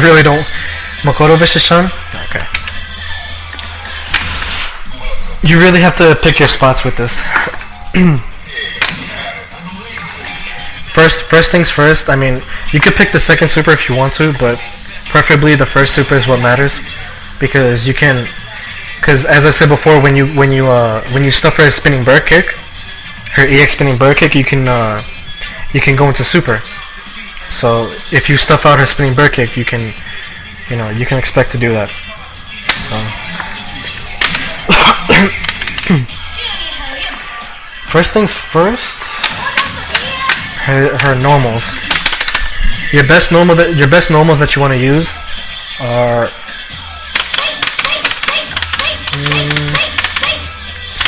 Really don't. Makoto vs. Chun? Okay. You really have to pick your spots with this. First things first. I mean, you could pick the second super if you want to, but preferably the first super is what matters, because you can. Because as I said before, when you stuff her spinning bird kick, her EX spinning bird kick, you can go into super. So if you stuff out her spinning bird kick, you can expect to do that. So first things first, her normals. Your best normals that you want to use are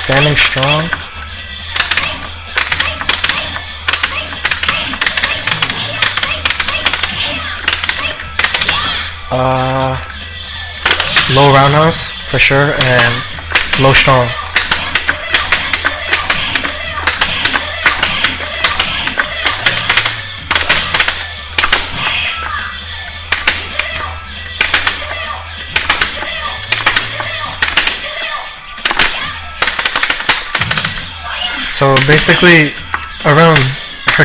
standing strong, low roundhouse for sure, and low strong. So basically, around her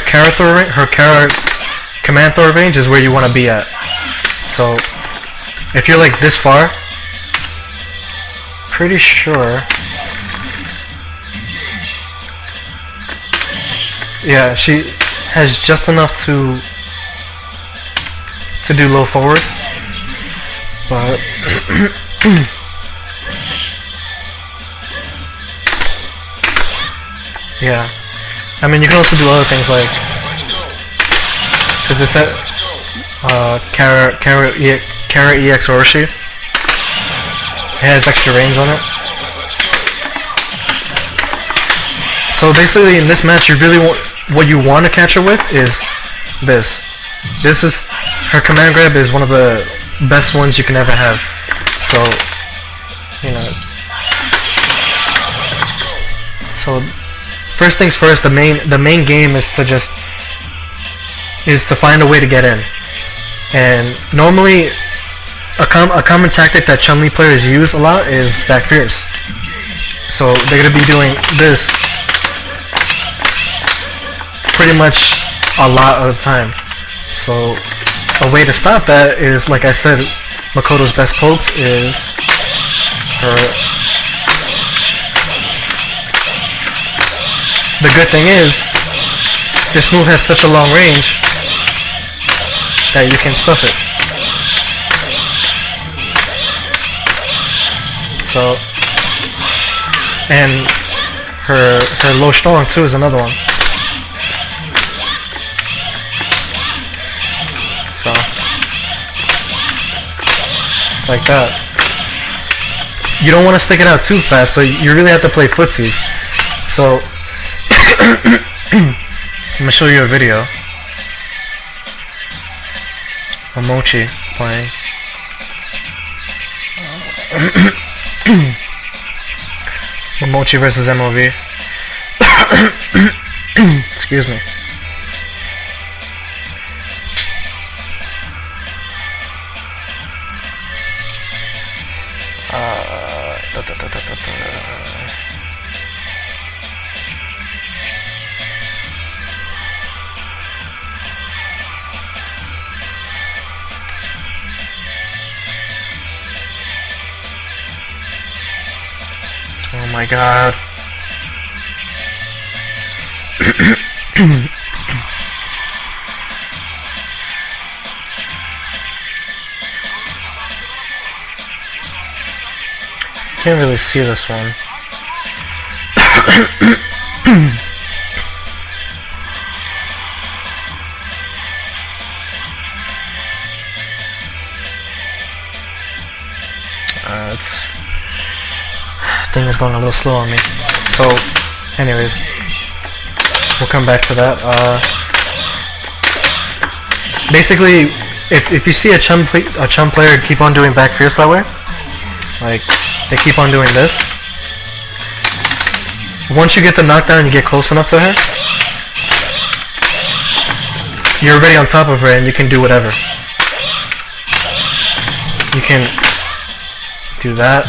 command throw range is where you want to be at. So if you're like this far, pretty sure, yeah, she has just enough to do low forward, but yeah, I mean, you can also do other things like, because this set Kara EX Orochi, it has extra range on it. So basically in this match, you really what you want to catch her with is this. This is her command grab is one of the best ones you can ever have. So so first things first, the main game is to find a way to get in. And normally a common tactic that Chun-li players use a lot is back fierce. So they're gonna be doing this pretty much a lot of the time. So a way to stop that is, like I said, Makoto's best pokes is her. The good thing is, this move has such a long range that you can stuff it. So, and her low strong too is another one. So, like that. You don't want to stick it out too fast, so you really have to play footsies. So, I'm gonna show you a video. Mochi playing. Mochi versus MOV. Excuse me. Oh my god. Can't really see this one. Thing is going a little slow on me. So, anyways, we'll come back to that. Basically, if you see a Chun player keep on doing back fierce that way, like they keep on doing this, once you get the knockdown and you get close enough to her, you're already on top of her and you can do whatever. can do that.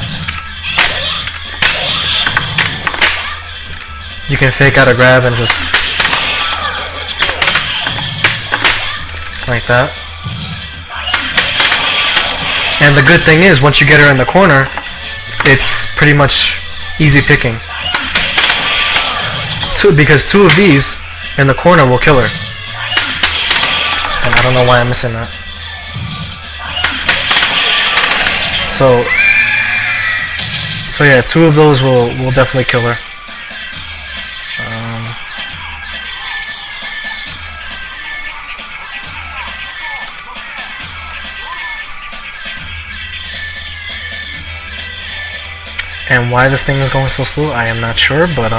You can fake out a grab and just like that. And the good thing is, once you get her in the corner, it's pretty much easy picking. Because two of these in the corner will kill her. And I don't know why I'm missing that. So yeah, two of those will definitely kill her. And why this thing is going so slow, I am not sure, but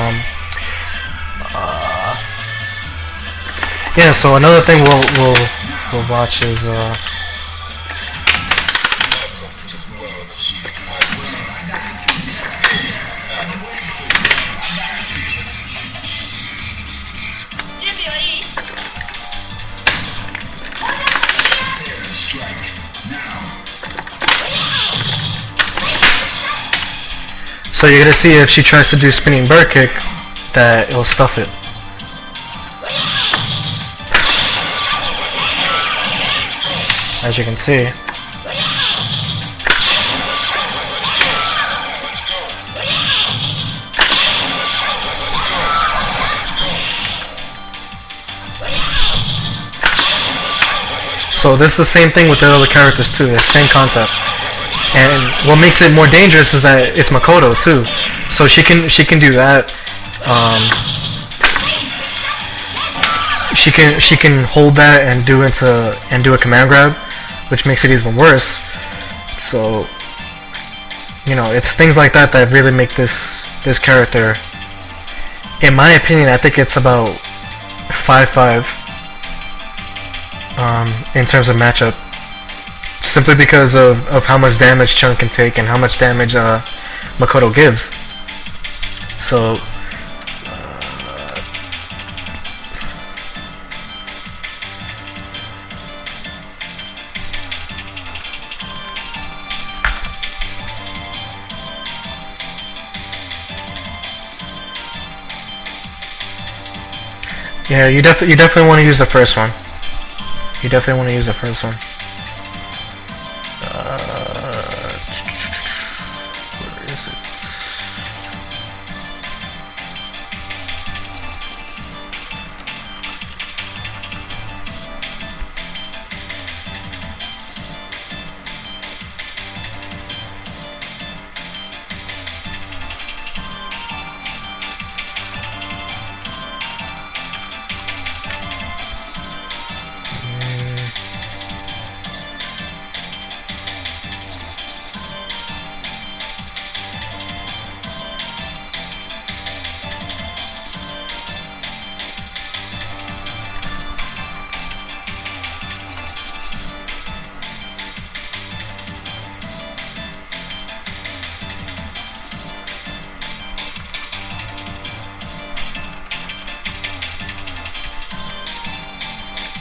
yeah. So another thing we'll watch is so you're gonna see if she tries to do spinning bird kick, that it'll stuff it. As you can see. So this is the same thing with the other characters too, the same concept. And what makes it more dangerous is that it's Makoto too, so she can do that. She can hold that and do a command grab, which makes it even worse. So you know, it's things like that that really make this character, in my opinion, I think it's about 5-5 in terms of matchup. Simply because of how much damage Chun can take and how much damage Makoto gives. So yeah, you definitely want to use the first one. You definitely want to use the first one. Where is it?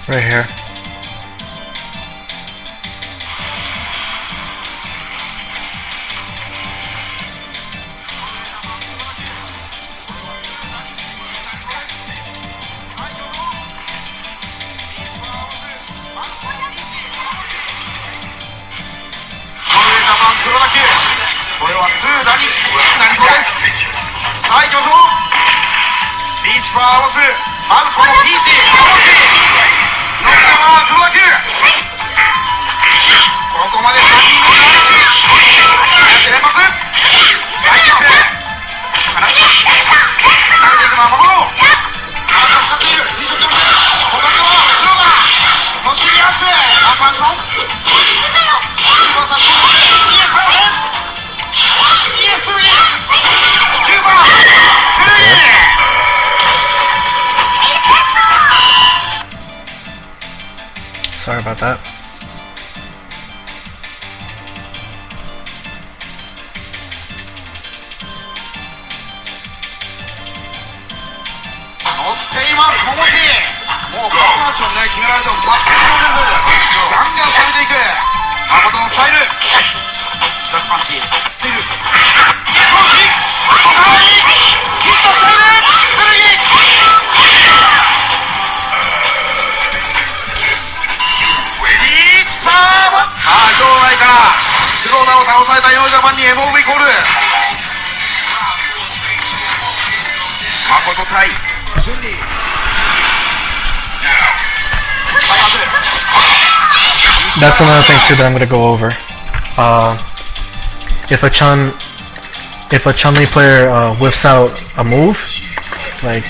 Right here. Sorry about that. Makotoのスタイル Makoto 対 Chun-li. That's another thing too that I'm gonna go over. If a Chun-li player whiffs out a move, like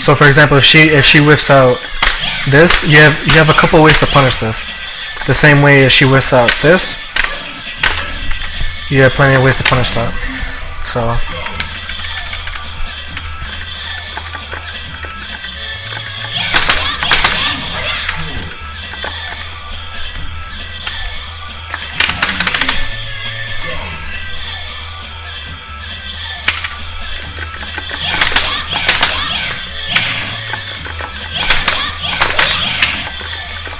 so, for example, if she whiffs out this, you have a couple ways to punish this. The same way if she whiffs out this, you have plenty of ways to punish that. So.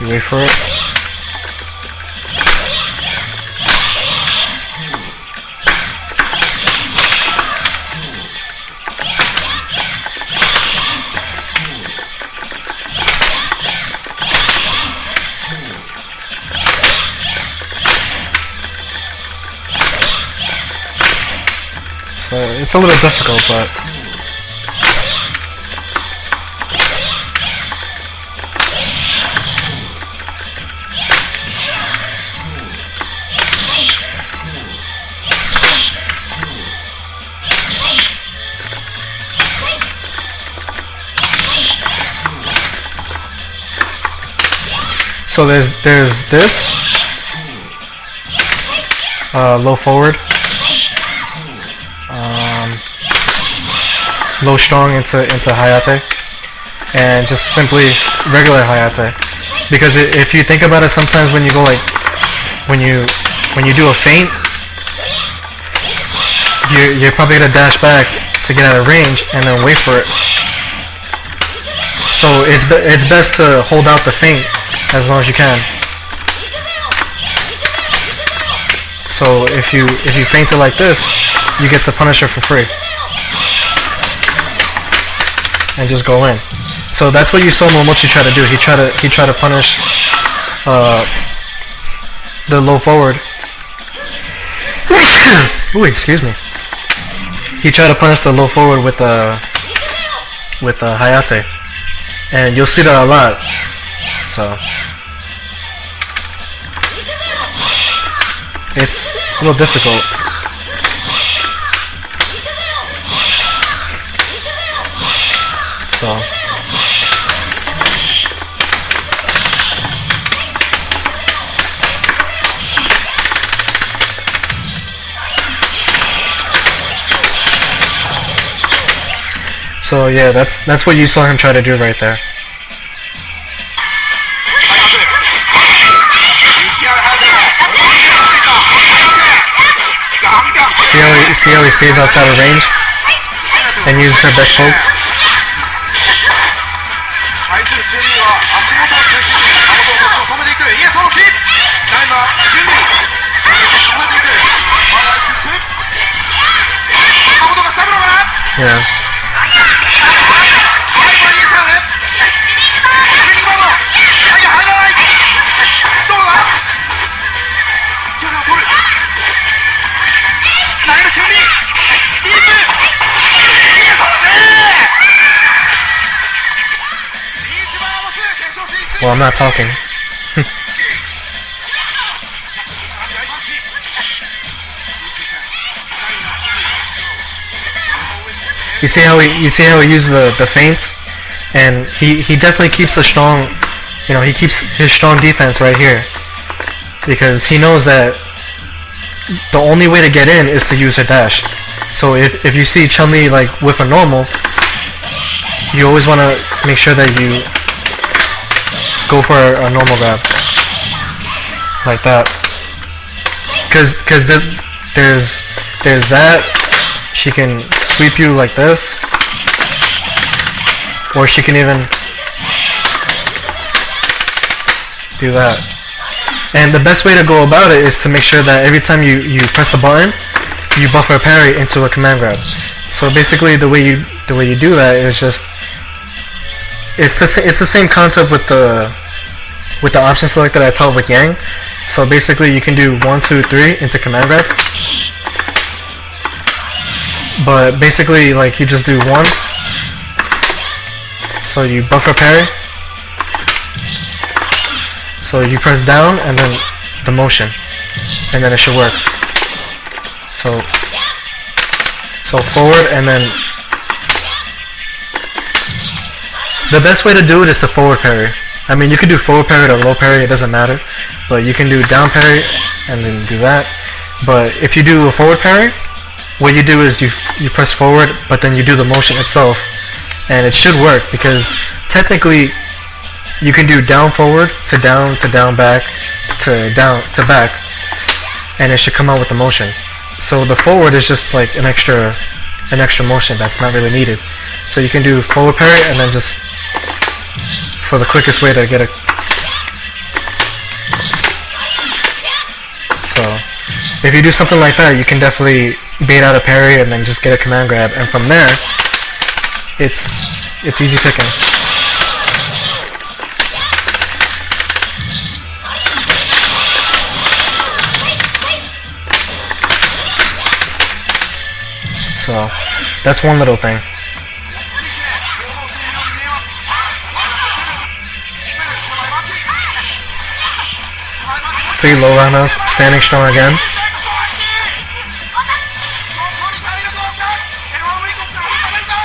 You wait for it. So it's a little difficult, but so there's this low forward, low strong into Hayate, and just simply regular Hayate. Because if you think about it, sometimes when you go like when you do a feint, you're probably gonna dash back to get out of range and then wait for it. So it's best to hold out the feint as long as you can. So if you feint it like this, you get to punish her for free and just go in. So that's what you saw Momochi try to do. He tried to punish the low forward. Ooh, excuse me. He tried to punish the low forward with the Hayate, and you'll see that a lot. So it's a little difficult. So yeah, that's what you saw him try to do right there. See how he stays outside of range and uses her best pokes? Yeah. Well, I'm not talking. You see how he uses the feints, and he definitely keeps a strong, he keeps his strong defense right here, because he knows that the only way to get in is to use her dash. So if you see Chun-Li like with a normal, you always want to make sure that you go for a normal grab like that, because there's that. She can sweep you like this, or she can even do that. And the best way to go about it is to make sure that every time you press a button, you buffer a parry into a command grab. So basically, the way you do that is just it's the same concept with the option select that I taught with Yang. So basically, you can do 1, 2, 3 into command grab. But basically, like you just do 1. So you buffer parry. So you press down and then the motion, and then it should work. So forward and then the best way to do it is to forward parry. I mean, you can do forward parry or low parry, it doesn't matter. But you can do down parry and then do that. But if you do a forward parry, what you do is you press forward, but then you do the motion itself, and it should work because technically you can do down forward to down back to down to back, and it should come out with the motion. So the forward is just like an extra motion that's not really needed. So you can do forward parry and then just for the quickest way to get it. So if you do something like that, you can definitely bait out a parry and then just get a command grab, and from there it's easy picking. So that's one little thing. See, low roundhouse, standing strong again.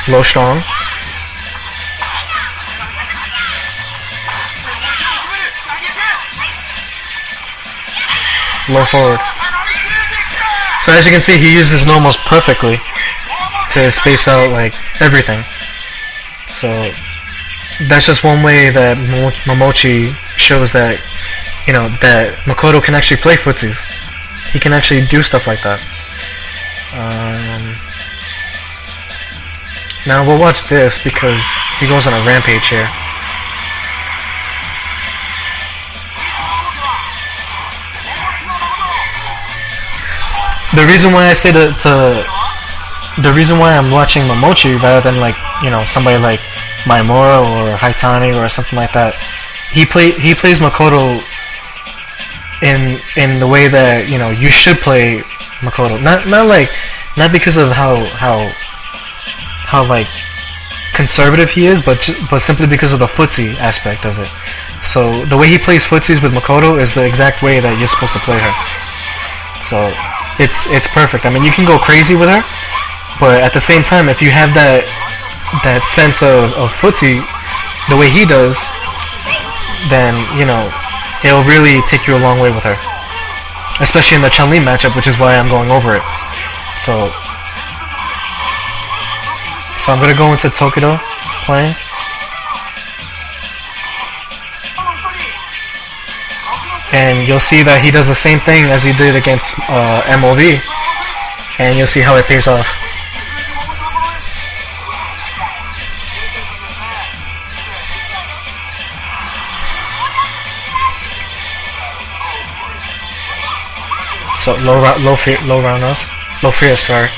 Low strong. Low forward. So as you can see, he uses normals perfectly to space out like everything. So that's just one way that Momochi shows that, you know, that Makoto can actually play footsies. He can actually do stuff like that. Now we'll watch this because he goes on a rampage here. The reason why I say the reason why I'm watching Momochi rather than, like, you know, somebody like Maimura or Haitani or something like that, he plays Makoto in the way that, you know, you should play Makoto. Not because of how like conservative he is, but simply because of the footsie aspect of it. So the way he plays footsies with Makoto is the exact way that you're supposed to play her. So it's perfect. I mean, you can go crazy with her, but at the same time, if you have that sense of footsie the way he does, then, you know, it'll really take you a long way with her, especially in the Chun-li matchup, which is why I'm going over it. So I'm gonna go into Tokido playing. And you'll see that he does the same thing as he did against MOV, and you'll see how it pays off. So low roundhouse, low fierce, sorry.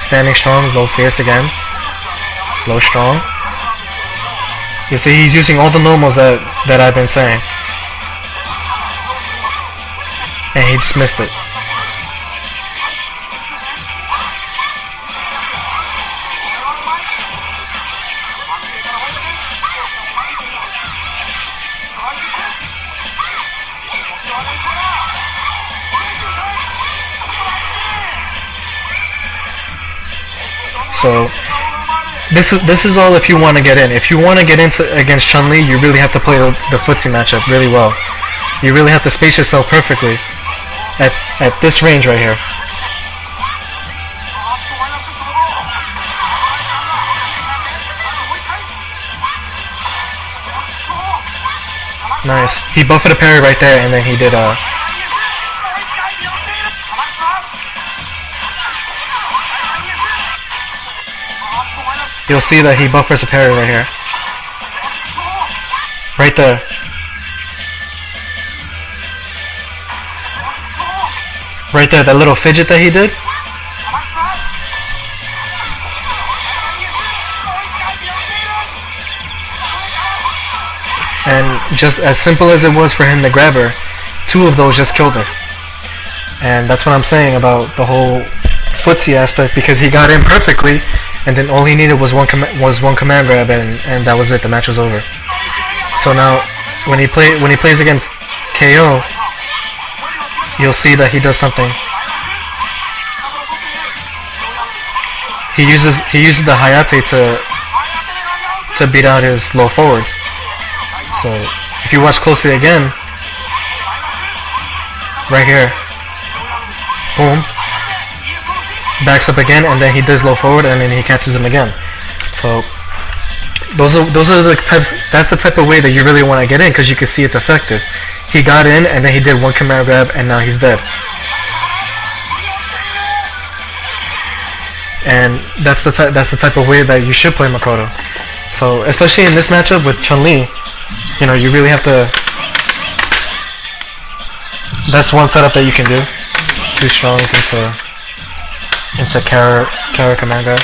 Standing strong, low fierce again, low strong. You see, he's using all the normals that I've been saying, and he just missed it. So this is all if you want to get in. If you want to get into against Chun-Li, you really have to play the footsie matchup really well. You really have to space yourself perfectly at this range right here. Nice. He buffed a parry right there, and then he did a. you'll see that he buffers a parry right here. Right there. Right there, that little fidget that he did. And just as simple as it was for him to grab her, 2 of those just killed her. And that's what I'm saying about the whole footsie aspect, because he got in perfectly, and then all he needed was one command grab, and that was it. The match was over. So now, when he plays against KO, you'll see that he does something. He uses the Hayate to beat out his low forwards. So if you watch closely again, right here, boom, backs up again, and then he does low forward, and then he catches him again. So those are the types. That's the type of way that you really want to get in, because you can see it's effective. He got in, and then he did one command grab, and now he's dead. And that's the type of way that you should play Makoto. So especially in this matchup with Chun-li, you know, you really have to. That's one setup that you can do. 2 strongs into Kara command grab.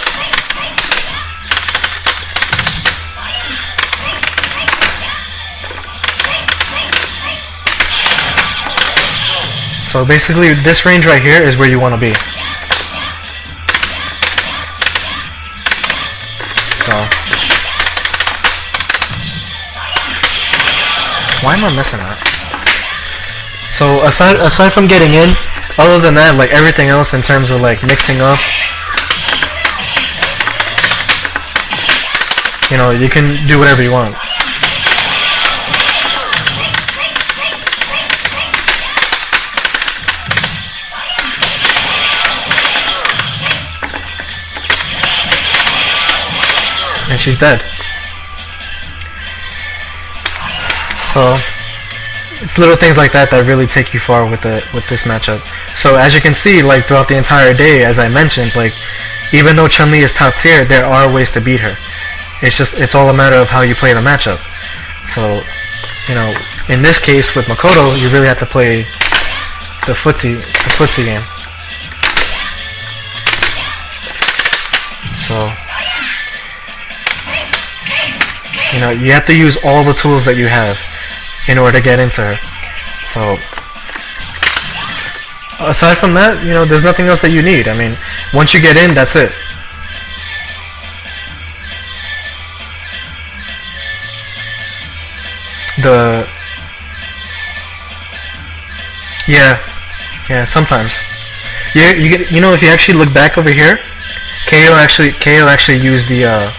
So basically, this range right here is where you want to be. So, why am I missing that? So aside from getting in, other than that, like everything else in terms of like mixing up, you know, you can do whatever you want. And she's dead. So it's little things like that that really take you far with this matchup. So as you can see, like throughout the entire day, as I mentioned, like even though Chun-li is top tier, there are ways to beat her. It's all a matter of how you play the matchup. So, you know, in this case with Makoto, you really have to play the footsie game. So, you know, you have to use all the tools that you have in order to get into her. So, aside from that, you know, there's nothing else that you need. I mean, once you get in, that's it. Yeah, sometimes. You know, if you actually look back over here, KO actually used the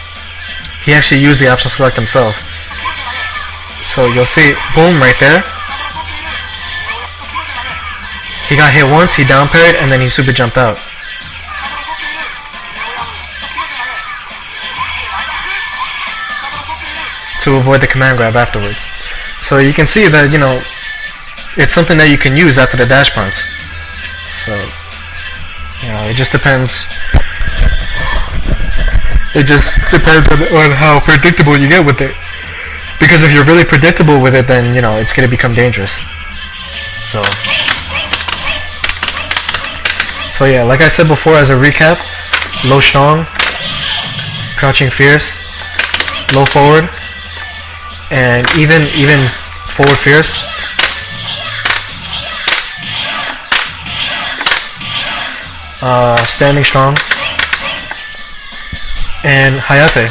he actually used the option select himself. So you'll see, boom, right there. He got hit once, he down parried, and then he super jumped out. To avoid the command grab afterwards. So you can see that, you know, it's something that you can use after the dash punch. So, you know, it just depends. It just depends on how predictable you get with it. Because if you're really predictable with it, then, you know, it's going to become dangerous. So yeah, like I said before, as a recap, low strong, crouching fierce, low forward, and even forward fierce. Standing strong, and Hayate.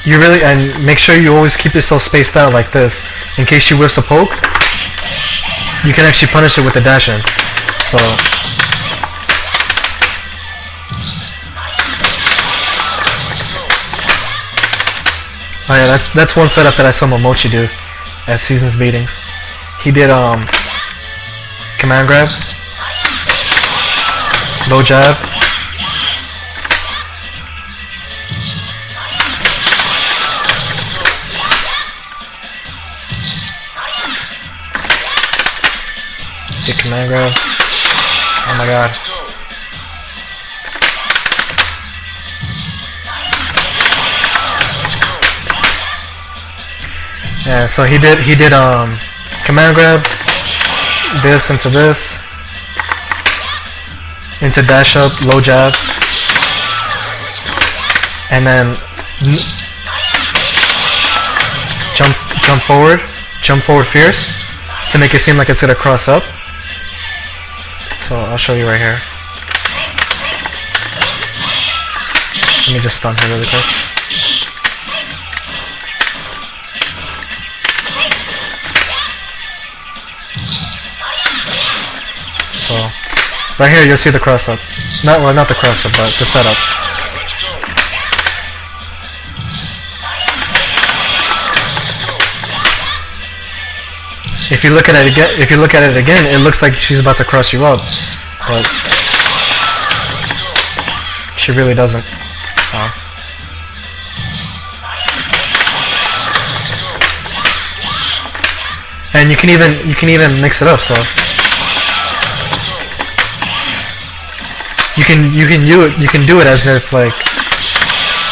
You really, and make sure you always keep yourself spaced out like this. In case she whiffs a poke, you can actually punish it with the dash in. So, oh yeah, that's one setup that I saw Momochi do at Seasons meetings. He did command grab, low jab, hit command grab. Oh my god. Yeah, so he did command grab, this into this, into dash up, low jab, and then jump forward fierce to make it seem like it's gonna cross up. So I'll show you right here. Let me just stun her really quick. So right here you'll see the cross up. Not the cross up, but the setup. If you look at it again, it looks like she's about to cross you up, but she really doesn't. And you can even mix it up. So you can do it as if, like,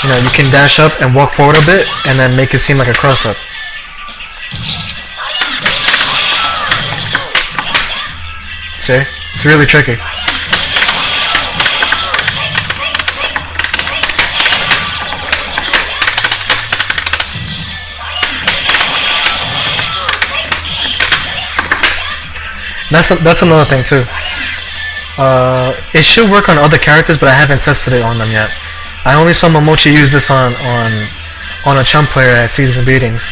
you know, you can dash up and walk forward a bit, and then make it seem like a cross up. See? It's really tricky. That's another thing too. It should work on other characters, but I haven't tested it on them yet. I only saw Momochi use this on a Chun player at Season Beatings,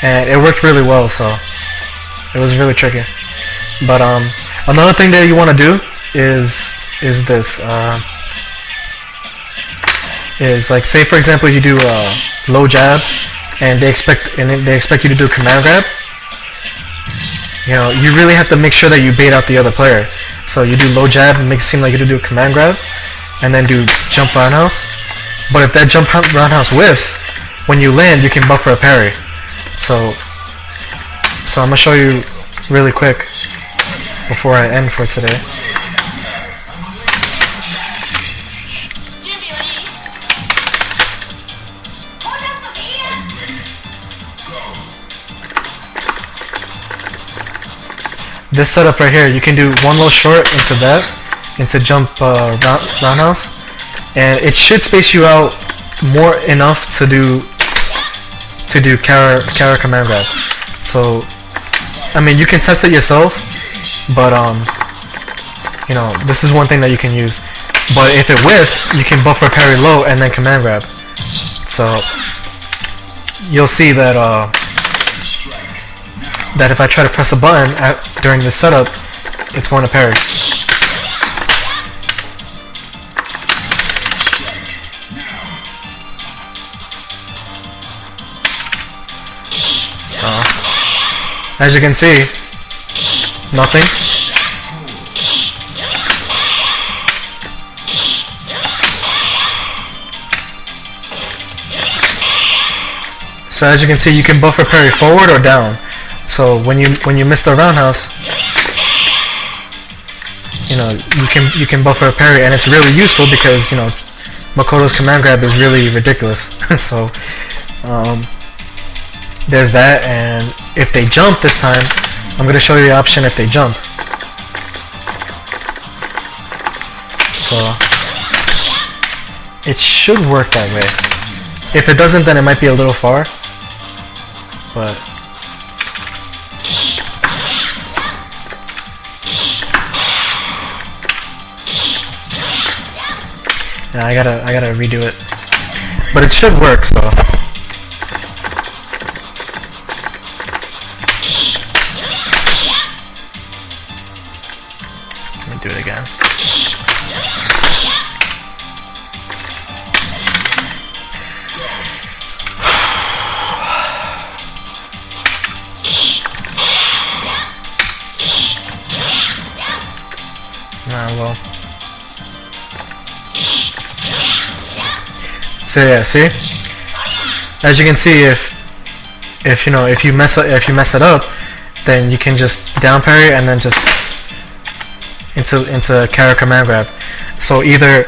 and it worked really well. So it was really tricky. But another thing that you want to do is this. Is like, say for example you do low jab, and they expect you to do command grab. You know, you really have to make sure that you bait out the other player. So you do low jab and make it seem like you do command grab, and then do jump roundhouse. But if that jump roundhouse whiffs, when you land, you can buffer a parry. So I'm gonna show you really quick before I end for today. This setup right here, you can do one low short into that, into jump roundhouse, and it should space you out more enough to do Kara command grab. So I mean, you can test it yourself, but you know, this is one thing that you can use. But if it whiffs, you can buffer parry low and then command grab. So you'll see that that if I try to press a button during this setup, it's going to parry. So, as you can see, nothing. So as you can see, you can buffer parry forward or down. So when you miss the roundhouse, you know, you can buffer a parry, and it's really useful because, you know, Makoto's command grab is really ridiculous. So there's that, and if they jump this time, I'm gonna show you the option if they jump. So it should work that way. If it doesn't, then it might be a little far, but yeah, I gotta redo it, but it should work. So let me do it again. Well. So yeah, see? As you can see, if you mess it up, then you can just down parry and then just into Kara command grab. So either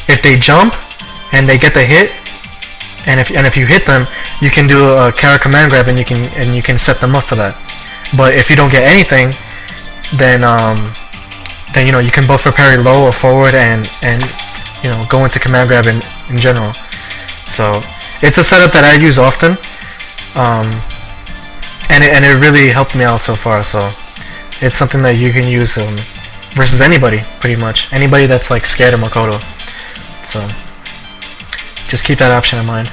if they jump and they get the hit and if you hit them, you can do a counter command grab, and you can set them up for that. But if you don't get anything, then you know, you can buffer parry low or forward, and you know, go into command grab in general. So it's a setup that I use often, and it really helped me out so far. So it's something that you can use versus anybody, pretty much anybody that's like scared of Makoto. So just keep that option in mind.